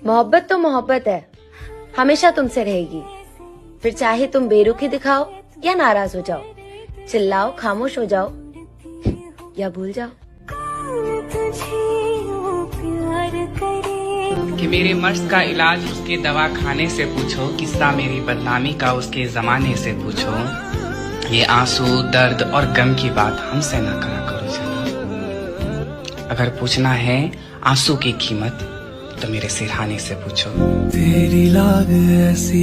मोहब्बत तो मोहब्बत है, हमेशा तुमसे रहेगी। फिर चाहे तुम बेरुखी दिखाओ या नाराज हो जाओ, चिल्लाओ खामोश हो जाओ या भूल जाओ। कि मेरे मर्ज का इलाज उसके दवा खाने से पूछो, किस्सा मेरी बदनामी का उसके जमाने से पूछो। ये आंसू दर्द और गम की बात हमसे ना करा करो जना। अगर पूछना है आंसू की कीमत तो मेरे सिरहाने से पूछो। तेरी लाग ऐसी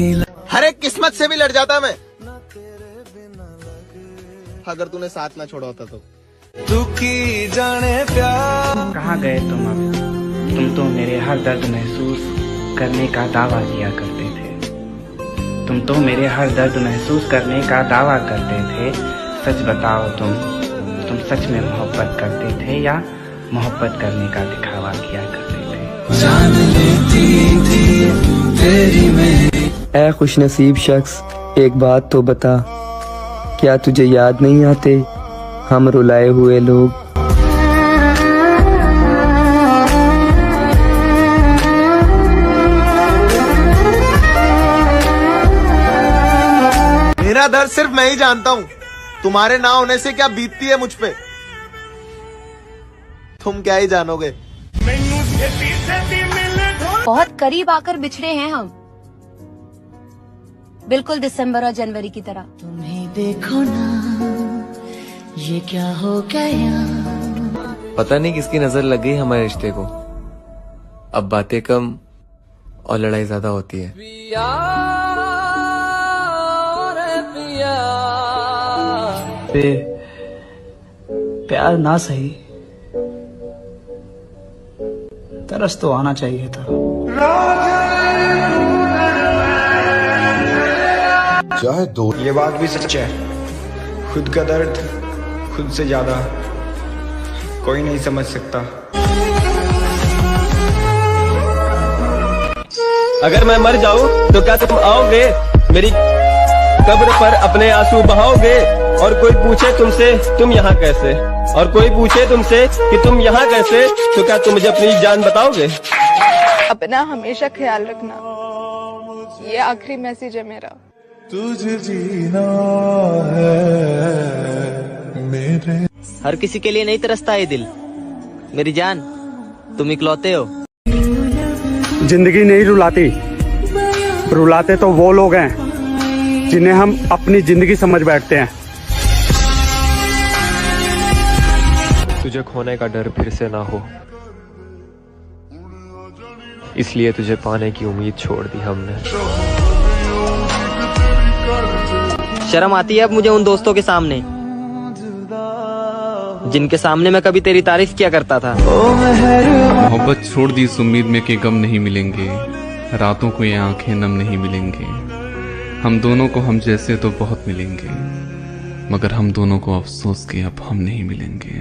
हर एक किस्मत से भी लड़ जाता मैं, अगर तूने साथ ना छोड़ा होता तो। तू की जाने प्यार। कहाँ गए तुम अब? तुम तो मेरे हर दर्द महसूस करने का दावा किया करते थे। तुम तो मेरे हर दर्द महसूस करने का दावा करते थे। सच बताओ तुम सच में मोहब्बत करते थे या मोहब्बत करने का दिखावा किया करते थे? जान लेती थी तेरी मेरी। ऐ खुशनसीब शख्स, एक बात तो बता, क्या तुझे याद नहीं आते हम रुलाए हुए लोग? मेरा दर्द सिर्फ मैं ही जानता हूँ, तुम्हारे ना होने से क्या बीतती है मुझ पे तुम क्या ही जानोगे। बहुत करीब आकर बिछड़े हैं हम, बिल्कुल दिसंबर और जनवरी की तरह। तुम्हें देखो ना ये क्या हो गया। पता नहीं किसकी नजर लग गई हमारे रिश्ते को। अब बातें कम और लड़ाई ज्यादा होती है। प्यार ना सही, तरस तो आना चाहिए था। चाहे दो। ये बात भी सच है, खुद का दर्द खुद से ज्यादा कोई नहीं समझ सकता। अगर मैं मर जाऊं तो क्या तुम आओगे मेरी कब्र पर अपने आंसू बहाओगे? और कोई पूछे तुमसे तुम यहाँ कैसे, और कोई पूछे तुमसे कि तुम यहाँ कैसे, तो क्या तुम मुझे अपनी जान बताओगे? अपना हमेशा ख्याल रखना, ये आखिरी मैसेज है मेरा। तुझे जीना है मेरे। हर किसी के लिए नहीं तरसता ये दिल, मेरी जान तुम इकलौते हो। जिंदगी नहीं रुलाती, रुलाते तो वो लोग हैं जिन्हें हम अपनी जिंदगी समझ बैठते हैं। तुझे खोने का डर फिर से ना हो, इसलिए तुझे पाने की उम्मीद छोड़ दी हमने। शर्म आती है अब मुझे उन दोस्तों के सामने जिनके सामने मैं कभी तेरी तारीफ किया करता था। मोहब्बत छोड़ दी इस उम्मीद में कि गम नहीं मिलेंगे, रातों को ये आंखें नम नहीं मिलेंगे। हम दोनों को हम जैसे तो बहुत मिलेंगे, मगर हम दोनों को अफसोस कि अब हम नहीं मिलेंगे।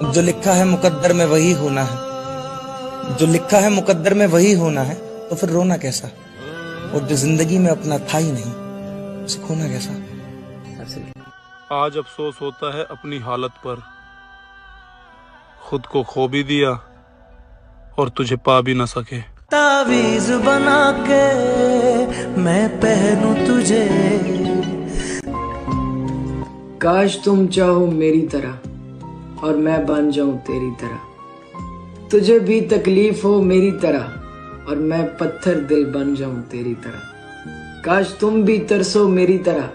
जो लिखा है मुकद्दर में वही होना है, जो लिखा है मुकद्दर में वही होना है, तो फिर रोना कैसा? और जो जिंदगी में अपना था ही नहीं उसे खोना कैसा? आज अफसोस होता है अपनी हालत पर, खुद को खो भी दिया और तुझे पा भी न सके। तावीज बना के मैं पहनूं तुझे। काश तुम चाहो मेरी तरह और मैं बन जाऊं तेरी तरह। तुझे भी तकलीफ हो मेरी तरह और मैं पत्थर दिल बन जाऊं तेरी तरह। काश तुम भी तरसो मेरी तरह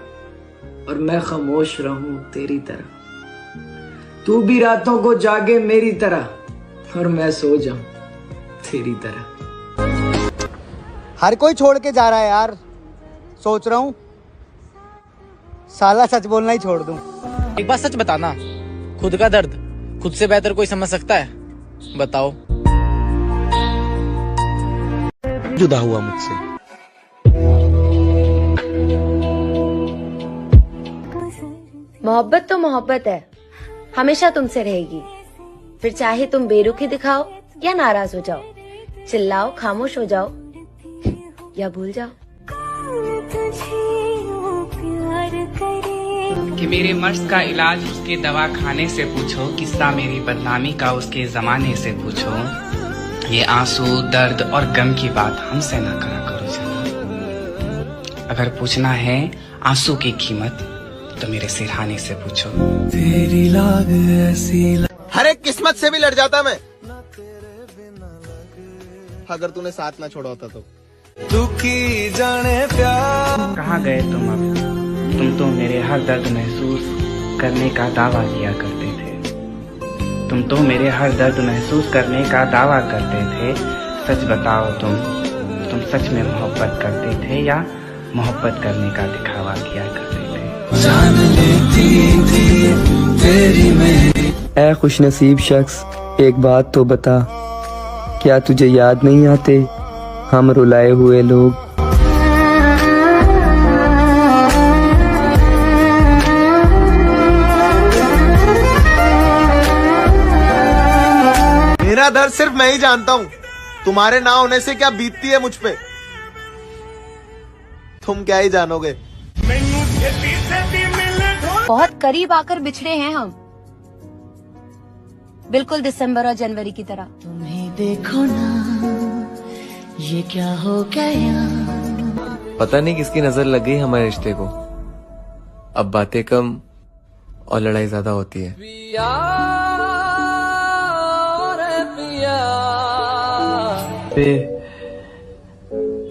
और मैं खामोश रहूं तेरी तरह। तू भी रातों को जागे मेरी तरह और मैं सो जाऊं तेरी तरह। हर कोई छोड़ के जा रहा है यार, सोच रहा हूँ साला सच बोलना ही छोड़ दूं। एक बात सच बताना, खुद का दर्द खुद से बेहतर कोई समझ सकता है? बताओ। जुदा हुआ मुझसे। मोहब्बत तो मोहब्बत है, हमेशा तुमसे रहेगी। फिर चाहे तुम बेरुखी दिखाओ या नाराज हो जाओ, चिल्लाओ खामोश हो जाओ या भूल जाओ। कि कि मेरे मर्ज का इलाज उसके दवा खाने से पूछो, किस्सा मेरी बदनामी का उसके जमाने से पूछो। ये आंसू दर्द और गम की बात हमसे ना करा करो जना। अगर पूछना है आंसू की कीमत तो मेरे सिरहाने से पूछो। तेरी लाग ऐसी हर एक किस्मत से भी लड़ जाता मैं, अगर तूने साथ ना छोड़ा होता तो। दुखी जाने प्यार कहाँ गए तुम अब? तुम तो मेरे हर दर्द महसूस करने का दावा किया करते थे। तुम तो मेरे हर दर्द महसूस करने का दावा करते थे। सच बताओ तुम सच में मोहब्बत करते थे या मोहब्बत करने का दिखावा किया करते थे? जान लेती थी तेरी मेरी। ऐ खुशनसीब शख्स, एक बात तो बता, क्या तुझे याद नहीं आते हम रुलाए हुए लोग? मेरा दर्द सिर्फ मैं ही जानता हूँ, तुम्हारे ना होने से क्या बीतती है मुझ पे तुम क्या ही जानोगे। बहुत करीब आकर बिछड़े हैं हम, बिल्कुल दिसंबर और जनवरी की तरह। तुम्हें देखो ना, ये क्या हो गया। पता नहीं किसकी नजर लग गई हमारे रिश्ते को। अब बातें कम और लड़ाई ज्यादा होती है।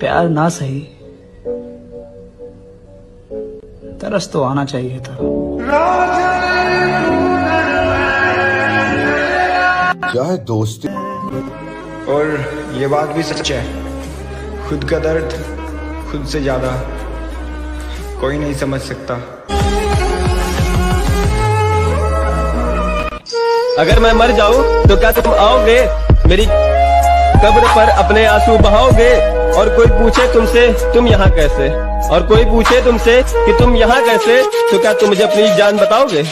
प्यार ना सही, तरस तो आना चाहिए था। क्या है दोस्ती? और ये बात भी सच है, खुद का दर्द खुद से ज्यादा कोई नहीं समझ सकता। अगर मैं मर जाऊं तो क्या तुम आओगे मेरी कब्र पर अपने आंसू बहाओगे? और कोई पूछे तुमसे तुम यहाँ कैसे, और कोई पूछे तुमसे कि तुम यहाँ कैसे, तो क्या तुम मुझे अपनी जान बताओगे?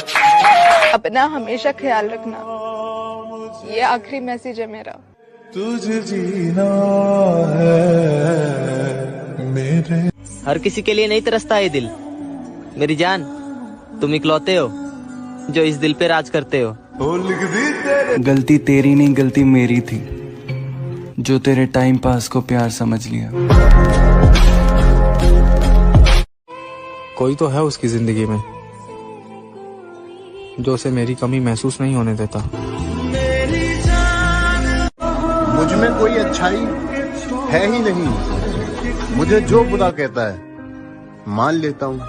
अपना हमेशा ख्याल रखना, ये आखिरी मैसेज है मेरा। तुझे जीना है मेरे। हर किसी के लिए नहीं तरसता ये दिल। मेरी जान, तुम इकलौते हो जो इस दिल पे राज करते हो। गलती तेरी नहीं, गलती मेरी थी जो तेरे टाइम पास को प्यार समझ लिया। कोई तो है उसकी जिंदगी में जो उसे मेरी कमी महसूस नहीं होने देता। मुझ में कोई अच्छाई है ही नहीं, मुझे जो खुदा कहता है मान लेता हूँ।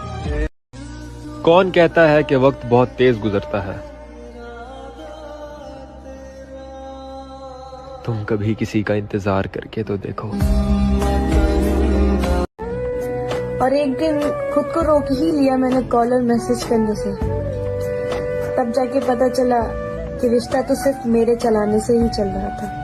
कौन कहता है कि वक्त बहुत तेज गुजरता है? तुम कभी किसी का इंतजार करके तो देखो। और एक दिन खुद को रोक ही लिया मैंने कॉल और मैसेज करने से। तब जाके पता चला कि रिश्ता तो सिर्फ मेरे चलाने से ही चल रहा था।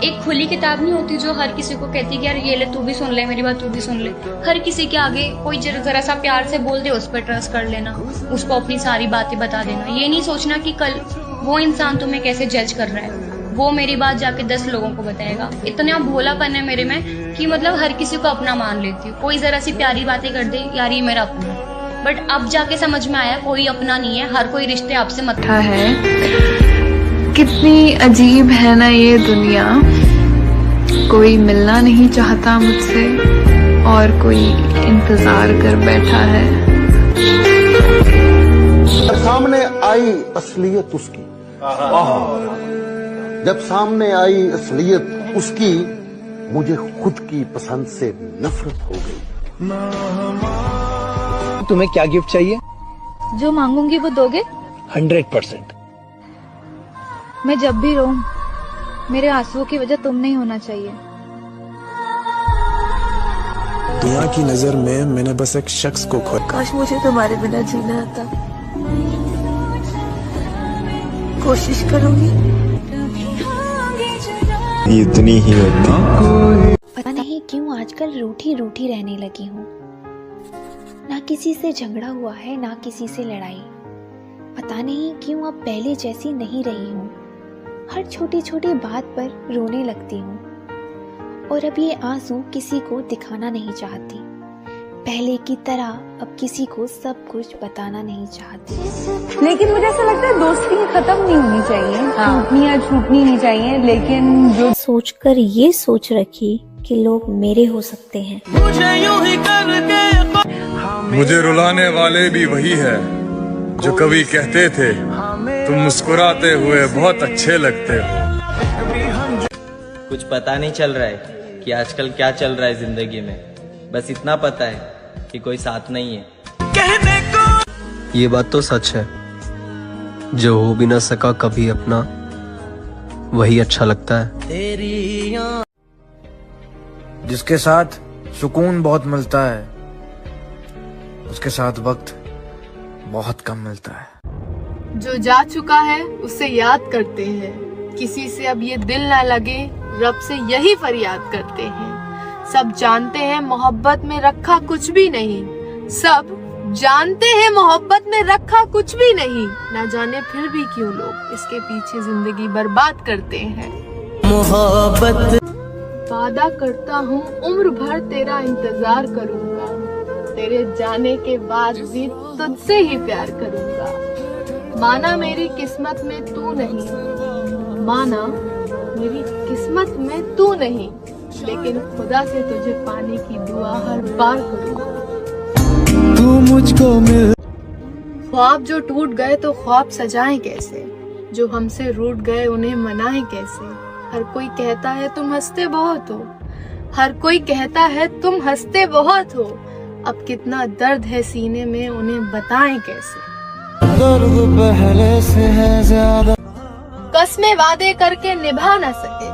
एक खुली किताब नहीं होती जो हर किसी को कहती कि यार ये ले, तू भी सुन ले, मेरी बात तू भी सुन ले। हर किसी के आगे कोई जरा सा प्यार से बोल दे, उस पर ट्रस्ट कर लेना, उसको अपनी सारी बातें बता देना। ये नहीं सोचना कि कल वो इंसान तुम्हें कैसे जज कर रहा है, वो मेरी बात जाके 10 लोगों को बताएगा। इतना भोलापन है मेरे में कि मतलब हर किसी को अपना मान लेती हूँ। कोई जरा सी प्यारी बातें कर दे, यार ये मेरा अपना। बट अब जाके समझ में आया कोई अपना नहीं है, हर कोई रिश्ते आपसे मत्था है। कितनी अजीब है ना ये दुनिया। कोई मिलना नहीं चाहता मुझसे और कोई इंतजार कर बैठा है। सामने आई असलियत उसकी, जब सामने आई असलियत उसकी, मुझे खुद की पसंद से नफरत हो गई। तुम्हें क्या गिफ्ट चाहिए? जो मांगूंगी वो दोगे? 100%। मैं जब भी रोऊं, मेरे आंसुओं की वजह तुम नहीं होना चाहिए। दुनिया की नजर में मैंने बस एक शख्स को खोया। काश मुझे तुम्हारे बिना जीना आता। कोशिश करूंगी। इतनी ही होती। पता नहीं क्यों आजकल रूठी रूठी रहने लगी हूँ। ना किसी से झगड़ा हुआ है, ना किसी से लड़ाई। पता नहीं क्यों अब पहले जैसी नहीं रही हूँ। हर छोटी छोटी बात पर रोने लगती हूँ और अब ये आंसू किसी को दिखाना नहीं चाहती। पहले की तरह अब किसी को सब कुछ बताना नहीं चाहती। लेकिन मुझे ऐसा लगता है दोस्ती खत्म नहीं होनी चाहिए, टूटनी या छूटनी नहीं चाहिए, लेकिन जो सोचकर ये सोच रखी कि लोग मेरे हो सकते हैं। मुझे रुलाने वाले भी वही है जो कभी कहते थे तुम मुस्कुराते हुए बहुत अच्छे लगते हो। कुछ पता नहीं चल रहा है कि आजकल क्या चल रहा है जिंदगी में, बस इतना पता है कि कोई साथ नहीं है। ये बात तो सच है, जो हो भी ना सका कभी अपना, वही अच्छा लगता है। जिसके साथ सुकून बहुत मिलता है, उसके साथ वक्त बहुत कम मिलता है। जो जा चुका है उसे याद करते हैं, किसी से अब ये दिल ना लगे, रब से यही फरियाद करते हैं। सब जानते हैं मोहब्बत में रखा कुछ भी नहीं, सब जानते हैं मोहब्बत में रखा कुछ भी नहीं, ना जाने फिर भी क्यों लोग इसके पीछे जिंदगी बर्बाद करते हैं। मोहब्बत वादा करता हूँ उम्र भर तेरा इंतजार करूँगा, तेरे जाने के बाद भी तुझसे ही प्यार करूँगा। माना मेरी किस्मत में तू नहीं, माना मेरी किस्मत में तू नहीं, लेकिन खुदा से तुझे पाने की दुआ हर बार करूँगा। तू मुझको मिल। ख्वाब जो टूट गए तो ख्वाब सजाएं कैसे, जो हमसे रूठ गए उन्हें मनाएं कैसे। हर कोई कहता है तुम हंसते बहुत हो, हर कोई कहता है तुम हंसते बहुत हो, अब कितना दर्द है सीने में उन्हें बताएं कैसे। दर्द पहले से है ज्यादा, कसमें वादे करके निभा न सके,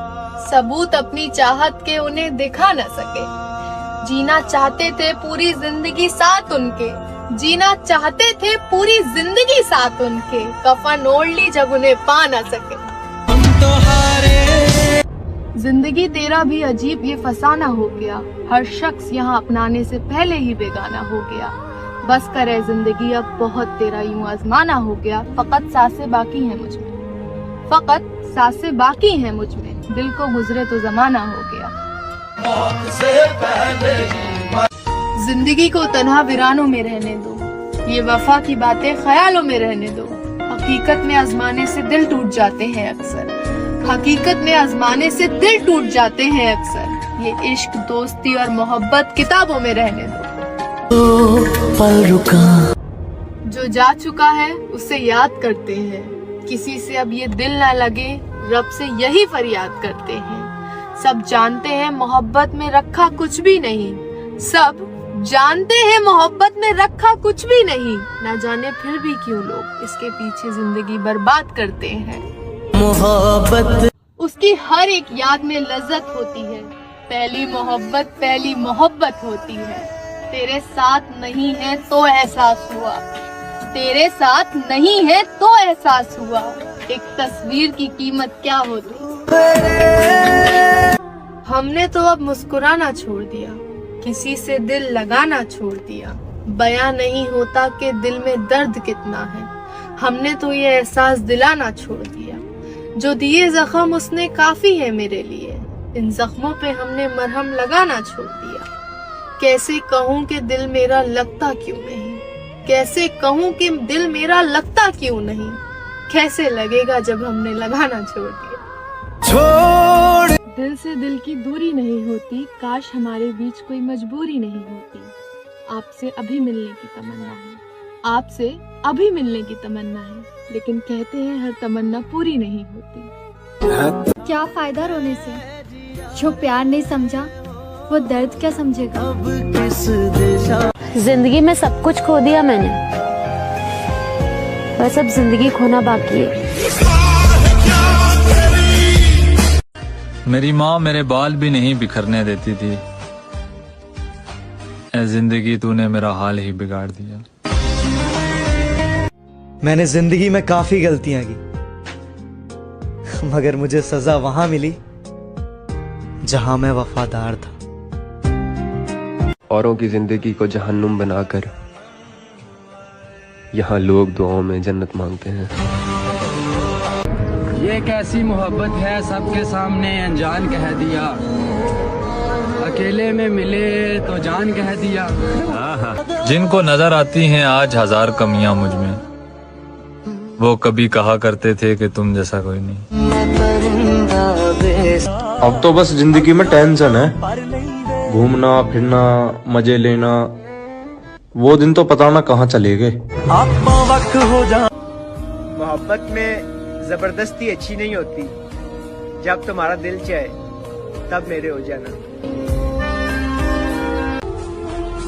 सबूत अपनी चाहत के उन्हें दिखा न सके। जीना चाहते थे पूरी जिंदगी साथ उनके, जीना चाहते थे पूरी जिंदगी साथ उनके, कफन ओढ़ ली जब उन्हें पा न सके। जिंदगी तेरा भी अजीब ये फसाना हो गया, हर शख्स यहाँ अपनाने से पहले ही बेगाना हो गया। बस करे जिंदगी अब बहुत तेरा यूं आजमाना हो गया, फकत सांसें बाकी हैं मुझ में, फकत सांसें बाकी हैं मुझ में, दिल को गुजरे तो जमाना हो गया। जिंदगी को तन्हा वीरानों में रहने दो, ये वफा की बातें ख्यालों में रहने दो। हकीकत में आजमाने से दिल टूट जाते हैं अक्सर, हकीकत में आजमाने से दिल टूट जाते हैं अक्सर। ये इश्क दोस्ती और मोहब्बत किताबों में रहने दो। पल रुका। जो जा चुका है उसे याद करते हैं, किसी से अब ये दिल ना लगे, रब से यही फरियाद करते हैं। सब जानते हैं मोहब्बत में रखा कुछ भी नहीं, सब जानते हैं मोहब्बत में रखा कुछ भी नहीं, ना जाने फिर भी क्यों लोग इसके पीछे जिंदगी बर्बाद करते हैं। मोहब्बत उसकी हर एक याद में लज्जत होती है, पहली मोहब्बत होती है। तेरे साथ नहीं है तो एहसास हुआ, तेरे साथ नहीं है तो एहसास हुआ, एक तस्वीर की कीमत क्या होती। हमने तो अब मुस्कुराना छोड़ दिया, किसी से दिल लगाना छोड़ दिया, बयां नहीं होता कि दिल में दर्द कितना है। हमने तो ये एहसास दिलाना छोड़ दिया, जो दिए जख्म उसने काफी है मेरे लिए, इन जख्मों पे हमने मरहम लगाना छोड़ दिया। कैसे कहूँ कि दिल मेरा लगता क्यों नहीं, कैसे कहूँ कि दिल मेरा लगता क्यों नहीं, कैसे लगेगा जब हमने लगाना छोड़ दिया। दिल से दिल की दूरी नहीं होती, काश हमारे बीच कोई मजबूरी नहीं होती। आपसे अभी मिलने की तमन्ना है, आपसे अभी मिलने की तमन्ना है, लेकिन कहते हैं हर तमन्ना पूरी नहीं होती। क्या फायदा रोने से, जो प्यार नहीं समझा वो दर्द क्या समझेगा। जिंदगी में सब कुछ खो दिया मैंने, बस अब जिंदगी खोना बाकी है। मेरी माँ मेरे बाल भी नहीं बिखरने देती थी, ऐ जिंदगी तूने मेरा हाल ही बिगाड़ दिया। मैंने जिंदगी में काफी गलतियां की, मगर मुझे सजा वहां मिली जहां मैं वफादार था। औरों की जिंदगी को जहन्नुम बनाकर यहाँ लोग दुआओं में जन्नत मांगते हैं। ये कैसी मोहब्बत है, सबके सामने अनजान कह दिया। अकेले में मिले तो जान कह दिया। जिनको नजर आती हैं आज हजार कमियां मुझ में, वो कभी कहा करते थे कि तुम जैसा कोई नहीं। अब तो बस जिंदगी में टेंशन है, घूमना फिरना मजे लेना, वो दिन तो पता ना कहाँ चले गए। मोहब्बत में जबरदस्ती अच्छी नहीं होती, जब तुम्हारा दिल चाहे तब मेरे हो जाना।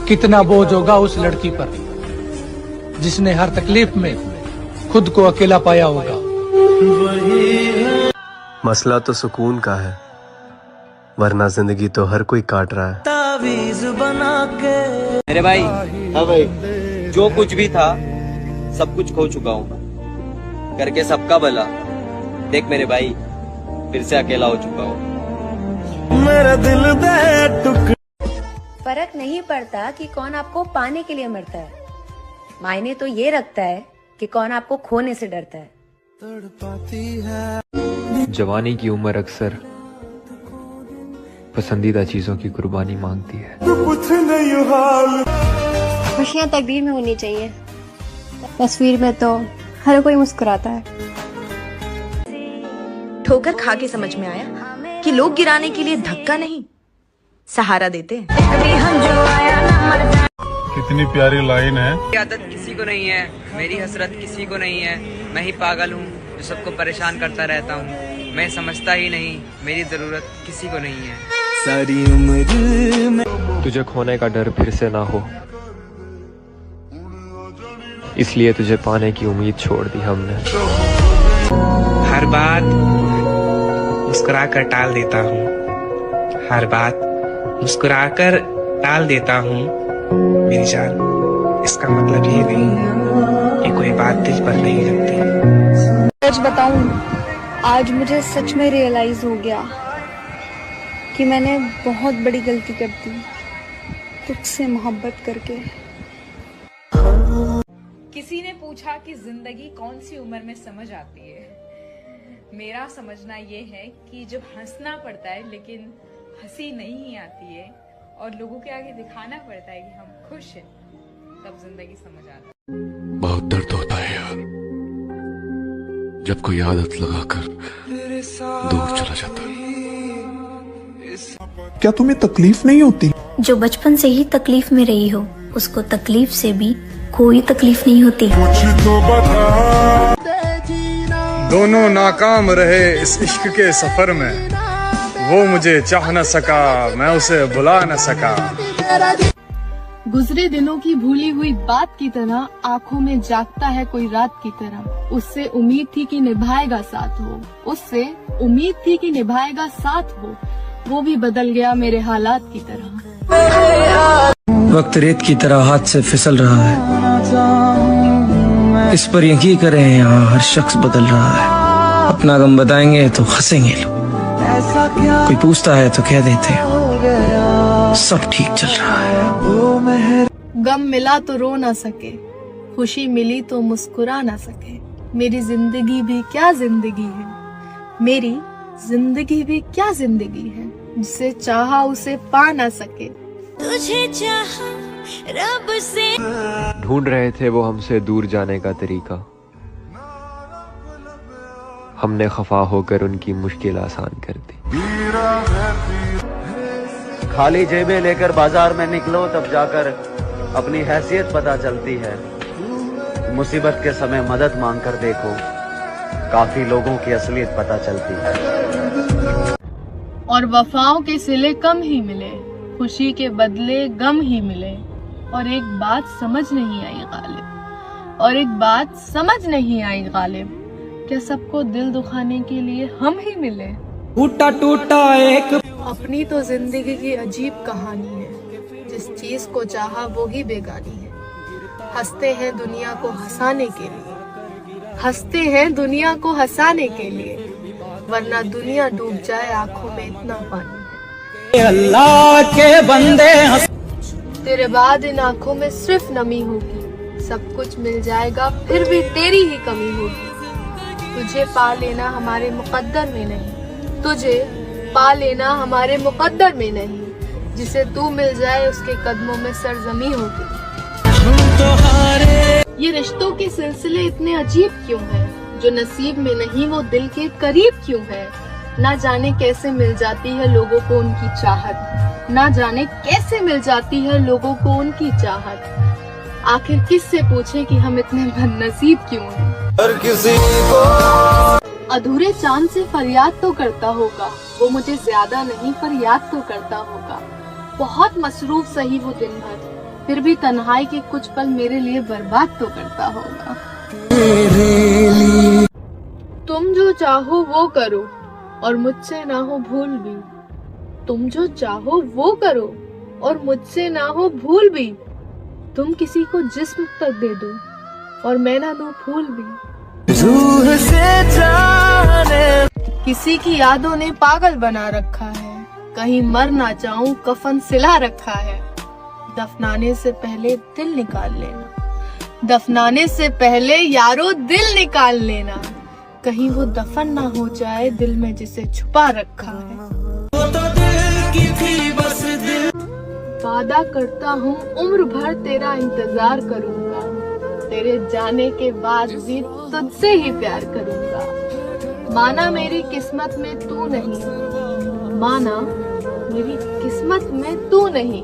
कितना बोझ होगा उस लड़की पर जिसने हर तकलीफ में खुद को अकेला पाया होगा। मसला तो सुकून का है, वरना जिंदगी तो हर कोई काट रहा है। तावीज बना के मेरे भाई, हाँ भाई, जो कुछ भी था सब कुछ खो चुका हूँ करके सबका भला। देख मेरे भाई, फिर से अकेला हो चुका हूँ। मेरा दिल फर्क नहीं पड़ता कि कौन आपको पाने के लिए मरता है, मायने तो ये रखता है कि कौन आपको खोने से डरता है। जवानी की उम्र अक्सर पसंदीदा चीजों की कुर्बानी मांगती है। खुशियाँ तकदीर में होनी चाहिए, तस्वीर में तो हर कोई मुस्कुराता है। ठोकर खा के समझ में आया कि लोग गिराने के लिए धक्का नहीं, सहारा देते हैं। कितनी प्यारी लाइन है। मेरी आदत किसी को नहीं है, मेरी हसरत किसी को नहीं है, मैं ही पागल हूँ जो सबको परेशान करता रहता हूँ। मैं समझता ही नहीं, मेरी जरूरत किसी को नहीं है। सारी उम्र में तुझे खोने का डर फिर से ना हो, इसलिए तुझे पाने की उम्मीद छोड़ दी हमने। हर बात मुस्कुरा कर टाल देता हूँ, हर बात मुस्कुरा कर टाल देता हूँ मेरी जान। इसका मतलब ये नहीं कि कोई बात दिल पर नहीं लगती। सच बताऊं, आज मुझे सच में रियलाइज हो गया कि मैंने बहुत बड़ी गलती कर दी तुझसे मोहब्बत करके। किसी ने पूछा कि जिंदगी कौन सी उम्र में समझ आती है। मेरा समझना ये है कि जब हंसना पड़ता है लेकिन हंसी नहीं आती है और लोगों के आगे दिखाना पड़ता है कि हम खुश हैं, तब जिंदगी समझ आती है। बहुत दर्द होता है यार, जब कोई आदत लगाकर दूर चला जाता है। क्या तुम्हें तकलीफ नहीं होती? जो बचपन से ही तकलीफ में रही हो, उसको तकलीफ से भी कोई तकलीफ नहीं होती। दोनों नाकाम रहे इस इश्क के सफर में, वो मुझे चाह न सका, मैं उसे भुला न सका। गुजरे दिनों की भूली हुई बात की तरह आंखों में जागता है कोई रात की तरह। उससे उम्मीद थी कि निभाएगा साथ वो, उससे उम्मीद थी कि निभाएगा साथ वो भी बदल गया मेरे हालात की तरह। वक्त रेत की तरह हाथ से फिसल रहा है, इस पर यकीन करें यहाँ हर शख्स बदल रहा है। अपना गम बताएंगे तो हंसेंगे लोग, कोई पूछता है तो कह देते हैं सब ठीक चल रहा है। गम मिला तो रो ना सके, खुशी मिली तो मुस्कुरा ना सके। मेरी जिंदगी भी क्या जिंदगी है, मेरी जिंदगी भी क्या जिंदगी है, जिसे चाहा उसे पा ना सके। तुझे चाहा रब से। ढूंढ रहे थे वो हमसे दूर जाने का तरीका, हमने खफा होकर उनकी मुश्किल आसान कर दी। खाली जेबें लेकर बाजार में निकलो तब जाकर अपनी हैसियत पता चलती है। मुसीबत के समय मदद मांगकर देखो, काफी लोगों की असलियत पता चलती है। और वफाओं के सिले कम ही मिले, खुशी के बदले गम ही मिले। और एक बात समझ नहीं आई गालिब, और एक बात समझ नहीं आई गालिब, क्या सबको दिल दुखाने के लिए हम ही मिले? टूटा टूटा एक अपनी तो जिंदगी की अजीब कहानी है, जिस चीज को चाहा वो ही बेगानी है। हंसते हैं दुनिया को हंसाने के लिए, हंसते हैं दुनिया को हंसाने के लिए, वरना दुनिया डूब जाए आंखों में इतना पानी है। अल्लाह के बंदे तेरे बाद इन आंखों में सिर्फ नमी होगी, सब कुछ मिल जाएगा फिर भी तेरी ही कमी होगी। तुझे पा लेना हमारे मुकद्दर में नहीं, तुझे पा लेना हमारे मुकद्दर में नहीं, जिसे तू मिल जाए उसके कदमों में सरजमी होगी। ये रिश्तों के सिलसिले इतने अजीब क्यों हैं? जो नसीब में नहीं वो दिल के करीब क्यों है? ना जाने कैसे मिल जाती है लोगों को उनकी चाहत, ना जाने कैसे मिल जाती है लोगों को उनकी चाहत। आखिर किस से पूछे कि हम इतने बदनसीब क्यों हैं? हर किसी को अधूरे चांद से फरियाद तो करता होगा, वो मुझे ज्यादा नहीं पर याद तो करता होगा। बहुत मसरूफ सही वो दिन भर, फिर भी तन्हाई के कुछ पल मेरे लिए बर्बाद तो करता होगा। तुम जो चाहो वो करो और मुझसे ना हो भूल भी। तुम जो चाहो वो करो और मुझसे ना हो भूल भी। तुम किसी को जिस्म तक दे दो और मैं ना दूं फूल भी। रूह से जाने किसी की यादों ने पागल बना रखा है, कहीं मर ना जाऊं कफन सिला रखा है। दफनाने से पहले दिल निकाल लेना, दफनाने से पहले यारो दिल निकाल लेना। कहीं वो दफन ना हो जाए दिल में जिसे छुपा रखा है। वो तो दिल की थी बस दिल। वादा करता हूँ उम्र भर तेरा इंतजार करूँगा, तेरे जाने के बाद भी तुझसे ही प्यार करूँगा। माना मेरी किस्मत में तू नहीं, माना मेरी किस्मत में तू नहीं,